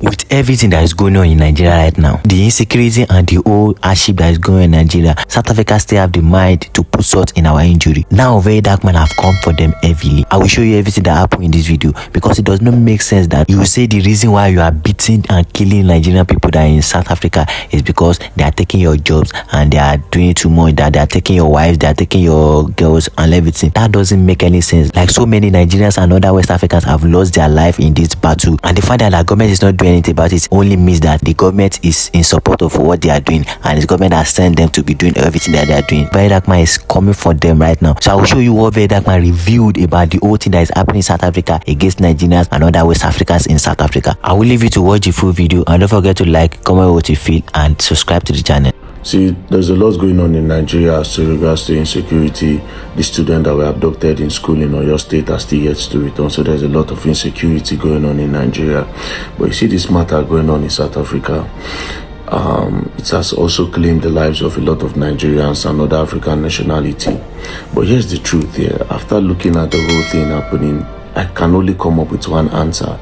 With everything that is going on in Nigeria right now, the insecurity and the whole hardship that is going on in Nigeria, South Africa still have the mind to put salt in our injury. Now very dark man have come for them heavily. I will show you everything that happened in this video, because it does not make sense that you will say the reason why you are beating and killing Nigerian people that are in South Africa is because they are taking your jobs and they are doing too much, that they are taking your wives, they are taking your girls and everything. That doesn't make any sense. Like, so many Nigerians and other West Africans have lost their life in this battle, and the fact that the government is not doing anything about it only means that the government is in support of what they are doing, and the government has sent them to be doing everything that they are doing. Very dark man is coming for them right now. So I will show you what Very dark man revealed about the whole thing that is happening in South Africa against Nigerians and other West Africans in South Africa. I will leave you to watch the full video, and don't forget to like, comment what you feel, and subscribe to the channel. See, there's a lot going on in Nigeria as to regards to insecurity. The students that were abducted in school in Oyo State are still yet to return. So there's a lot of insecurity going on in Nigeria. But you see this matter going on in South Africa. It has also claimed the lives of a lot of Nigerians and other African nationality. But here's the truth here. After looking at the whole thing happening, I can only come up with one answer.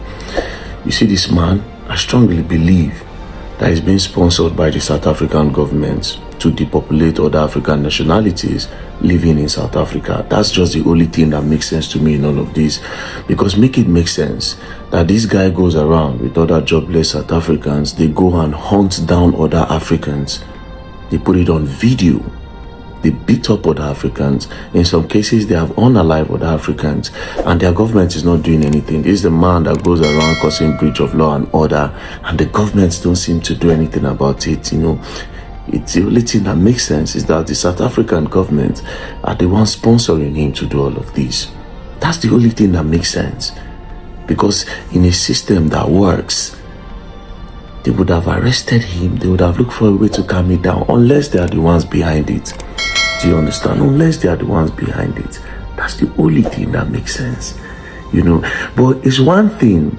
You see this man, I strongly believe that is being sponsored by the South African government to depopulate other African nationalities living in South Africa. That's just the only thing that makes sense to me in all of this. Because make it make sense that this guy goes around with other jobless South Africans. They go and hunt down other Africans. They put it on video. They beat up other Africans. In some cases, they have unalive other Africans, and their government is not doing anything. This is the man that goes around causing breach of law and order, and the governments don't seem to do anything about it. You know, it's the only thing that makes sense is that the South African government are the ones sponsoring him to do all of this. That's the only thing that makes sense. Because in a system that works, they would have arrested him. They would have looked for a way to calm it down, unless they are the ones behind it. Do you understand? Unless they are the ones behind it. That's the only thing that makes sense. You know, but it's one thing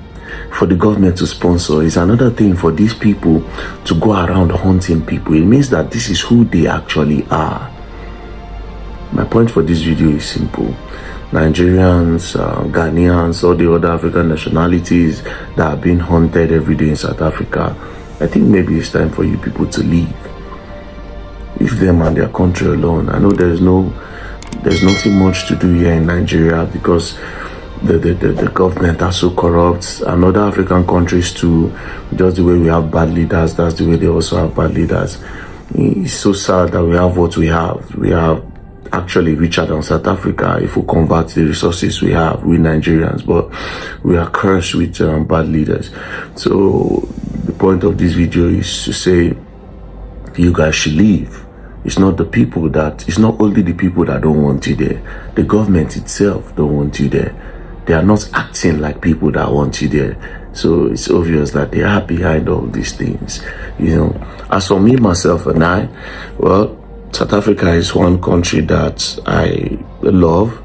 for the government to sponsor. It's another thing for these people to go around hunting people. It means that this is who they actually are. My point for this video is simple. Nigerians, Ghanaians, all the other African nationalities that are being hunted every day in South Africa, I think maybe it's time for you people to leave. Leave them and their country alone. I know there's nothing much to do here in Nigeria because the government are so corrupt, and other African countries too. Just the way we have bad leaders, that's the way they also have bad leaders. It's so sad that we have what we have. We are actually richer than South Africa if we convert the resources we have, we Nigerians, but we are cursed with bad leaders. So the point of this video is to say you guys should leave. It's not only the people that don't want you there. The government itself don't want you there. They are not acting like people that want you there. So it's obvious that they are behind all these things. You know, as for me, myself and I, well, South Africa is one country that I love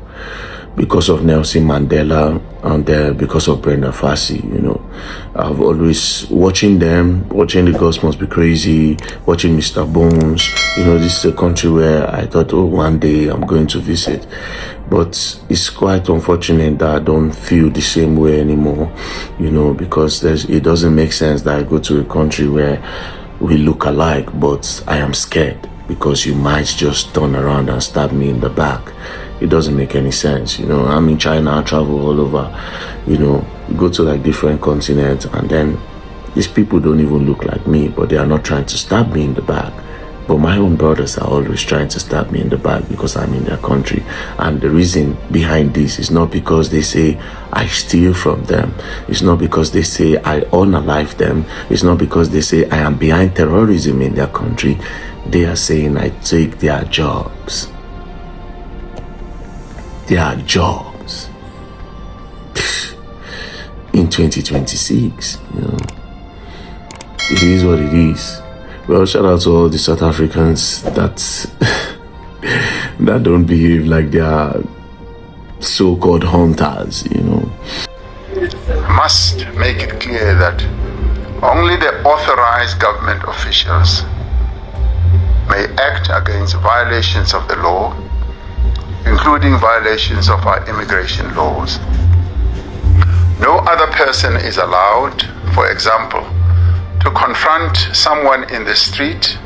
because of Nelson Mandela and because of Brenda Fassie. You know, I've always watching the Gods Must Be Crazy, watching Mr. Bones. You know, this is a country where I thought, oh, one day I'm going to visit. But it's quite unfortunate that I don't feel the same way anymore, you know, because it doesn't make sense that I go to a country where we look alike, but I am scared because you might just turn around and stab me in the back. It doesn't make any sense. You know, I'm in China, I travel all over, you know, go to like different continents, and then these people don't even look like me, but they are not trying to stab me in the back. But my own brothers are always trying to stab me in the back because I'm in their country. And the reason behind this is not because they say I steal from them. It's not because they say I unalive them. It's not because they say I am behind terrorism in their country. They are saying I take their jobs. Their jobs. In 2026, you know. It is what it is. Well, shout out to all the South Africans that don't behave like they are so-called hunters, you know. Must make it clear that only the authorized government officials may act against violations of the law, including violations of our immigration laws. No other person is allowed for example, to confront someone in the street,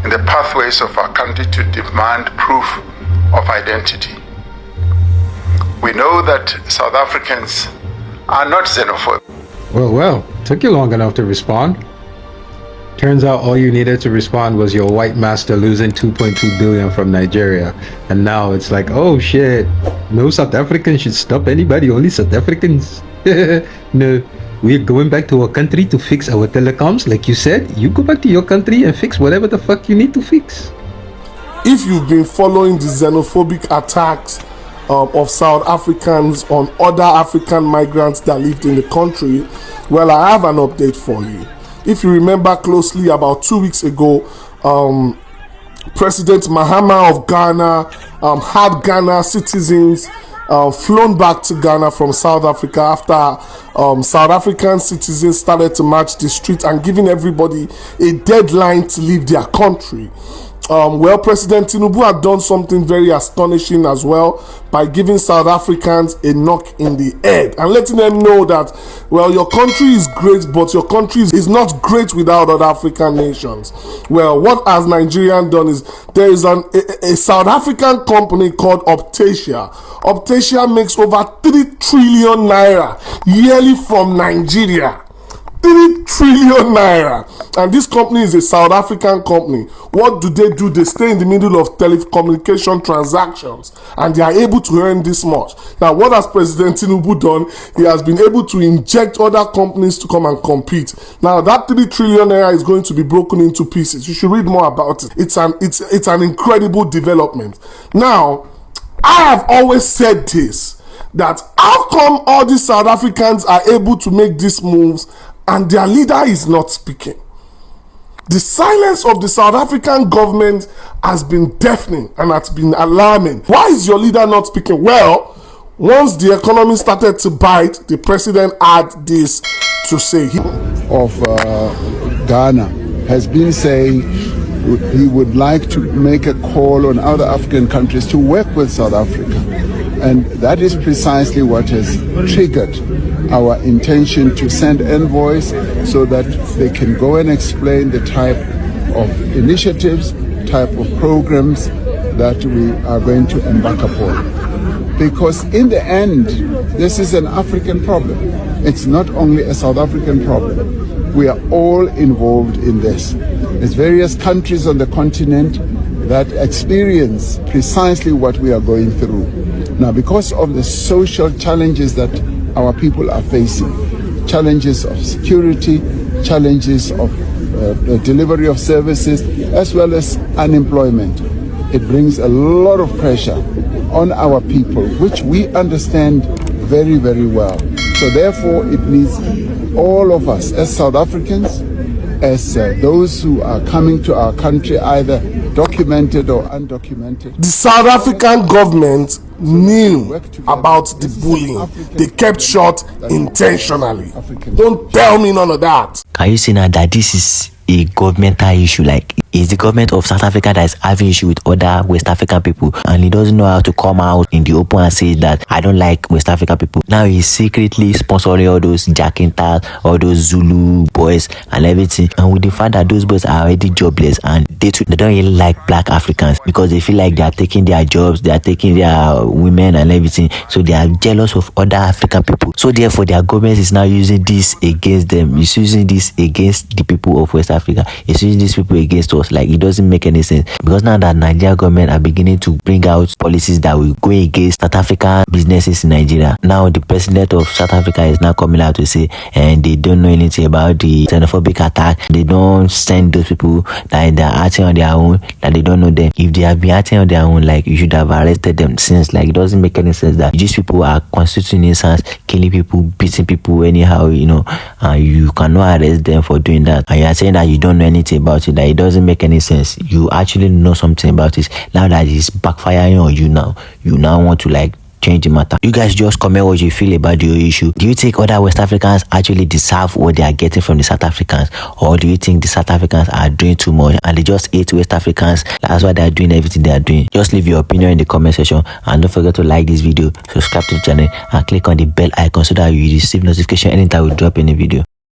in the pathways of our country to demand proof of identity. We know that South Africans are not xenophobic. Well, took you long enough to respond. Turns out all you needed to respond was your white master losing 2.2 billion from Nigeria. And now it's like, oh shit, no South Africans should stop anybody, only South Africans. No, we're going back to our country to fix our telecoms. Like you said, you go back to your country and fix whatever the fuck you need to fix. If you've been following the xenophobic attacks of South Africans on other African migrants that lived in the country, well, I have an update for you. If you remember closely, about 2 weeks ago, President Mahama of Ghana had Ghana citizens flown back to Ghana from South Africa after South African citizens started to march the streets and giving everybody a deadline to leave their country. Well, President Tinubu had done something very astonishing as well by giving South Africans a knock in the head and letting them know that, well, your country is great, but your country is not great without other African nations. Well, what has Nigeria done is there is a South African company called Optasia. Optasia makes over 3 trillion naira yearly from Nigeria. 3 trillion naira, and this company is a South African company. What do? They stay in the middle of telecommunication transactions and they are able to earn this much. Now, what has President Tinubu done? He has been able to inject other companies to come and compete. Now, that 3 trillion naira is going to be broken into pieces. You should read more about it. It's an incredible development. Now, I have always said this, that how come all these South Africans are able to make these moves and their leader is not speaking? The silence of the South African government has been deafening and has been alarming. Why is your leader not speaking? Well, once the economy started to bite, the president had this to say. Of Ghana has been saying he would like to make a call on other African countries to work with South Africa. And that is precisely what has triggered our intention to send envoys so that they can go and explain the type of initiatives, type of programs that we are going to embark upon. Because in the end, this is an African problem. It's not only a South African problem. We are all involved in this. There's various countries on the continent that experience precisely what we are going through. Now, because of the social challenges that our people are facing, challenges of security, challenges of delivery of services, as well as unemployment, it brings a lot of pressure on our people, which we understand very, very well. So therefore, it needs all of us as South Africans, as those who are coming to our country, either documented or undocumented. The South African government knew about the bullying. They kept short intentionally. Don't tell me none of that. Can you see now that this is a governmental issue? Like, it's the government of South Africa that is having issue with other West African people, and he doesn't know how to come out in the open and say that I don't like West African people. Now he's secretly sponsoring all those Jacintas, all those Zulu boys and everything, and with the fact that those boys are already jobless and they don't really like black Africans because they feel like they are taking their jobs, they are taking their women and everything, so they are jealous of other African people. So therefore their government is now using this against them. It's using this against the people of West Africa. It's using these people against us. Like, it doesn't make any sense, because now that Nigeria government are beginning to bring out policies that will go against South African businesses in Nigeria. Now the president of South Africa is now coming out to say and they don't know anything about the xenophobic attack. They don't send those people that they are acting on their own, that they don't know them. If they have been acting on their own, like, you should have arrested them since. Like, it doesn't make any sense that these people are constituting nuisance, killing people, beating people anyhow, and you cannot arrest them for doing that. And you are saying that you don't know anything about it, that it doesn't make any sense. You actually know something about it. Now that it's backfiring on you, you now want to like change the matter. You guys just comment what you feel about the issue. Do you think other West Africans actually deserve what they are getting from the South Africans, or do you think the South Africans are doing too much and they just hate West Africans? That's why they are doing everything they are doing. Just leave your opinion in the comment section, and don't forget to like this video, subscribe to the channel, and click on the bell icon so that you receive notification anytime we drop any video.